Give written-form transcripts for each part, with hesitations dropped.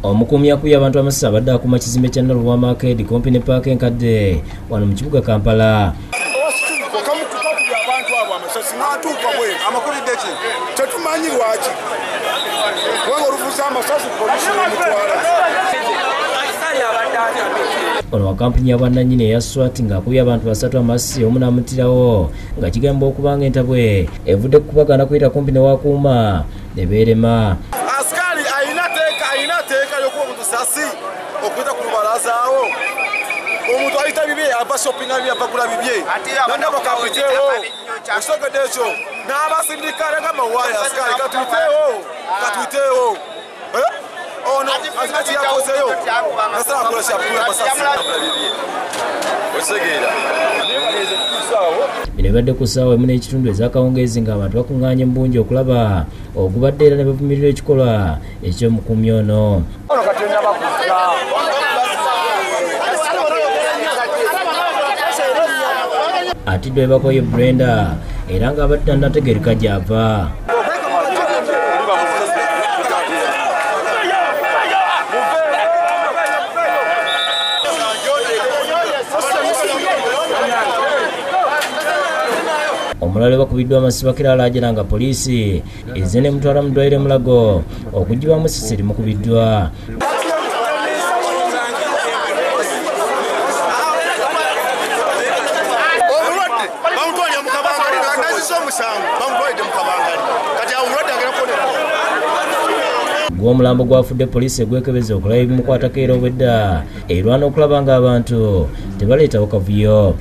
Omukuumi akubye abantu amasasi abadde akuma kizimbe kya Nalulwa Market kumpi ne paaka enkadde wano mu kibuga Kampala. Ono wa kampuni ya bwannannyini eya SWAT ng'akubye abantu basatu amasasi omu n'amuttirawo nga kigamba okuba ng'entabwe evudde ku kubagana kuyita kumpi ne wakuuma ne beerema. Askari ayina teeka y'okuba omuntu sasi okuyita ku lubalazaawo. Omuntu ayita bibye aba shoppinga bibye abagula bibye nanda bakapiteewo ekisogedde ekyo n'abasindikale nga mawaya Askari katuyiteewo ono azikati yakozeyo nasala kulesha pula basasi osegeera bino bibadde ku ssaawa emu n'ekitundu ez'akawungeezi ng'abantu bakuŋŋaanye mu bungi okulaba ogubadde era ne bavumirira ekikolwa eky'omukuumi ono. Atiddwa Bakoye Brenda era ng'abadde tannategeereka gy'ava. Omulala bakubiddwa amasiba kirala ajera nga poliisi ezze ne mutwala mu ddwaliro Mulago okuggyibwamu Sisiri mukubiddwa. Gw'omulambo gwafudde poliisi egwekebeza okulaba ebimukwatako era obwedda erwana okulaba ng'abantu tebaleetawo kavuyo.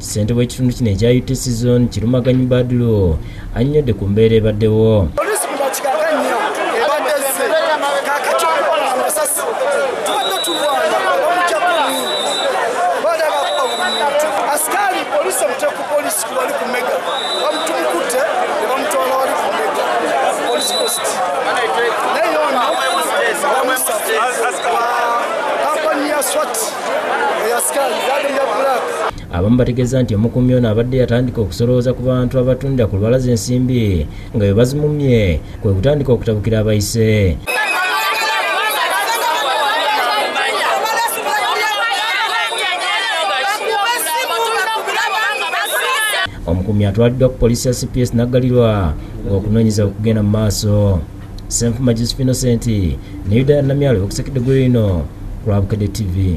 Ssente w'ekitundu kino ekya UTC Zone Kirumaganyi Badru annyodde ku mbeera ebaddewo. Abamu bategeeza nti omukuumi ono abadde yatandika okusolooza ku bantu abatunda ku lubalaza ensimbi nga bwe bazimumye kwe kutandika okutabukira abayise. Omukuumi atwaliddwa ku poliisi ya CPS n'aggalirwa ng'okunoonyeza okugenda mu maaso. Senfuma Joseph Innocent ne Yuda Namyalo okusekidde gwino ku Bukedde TV.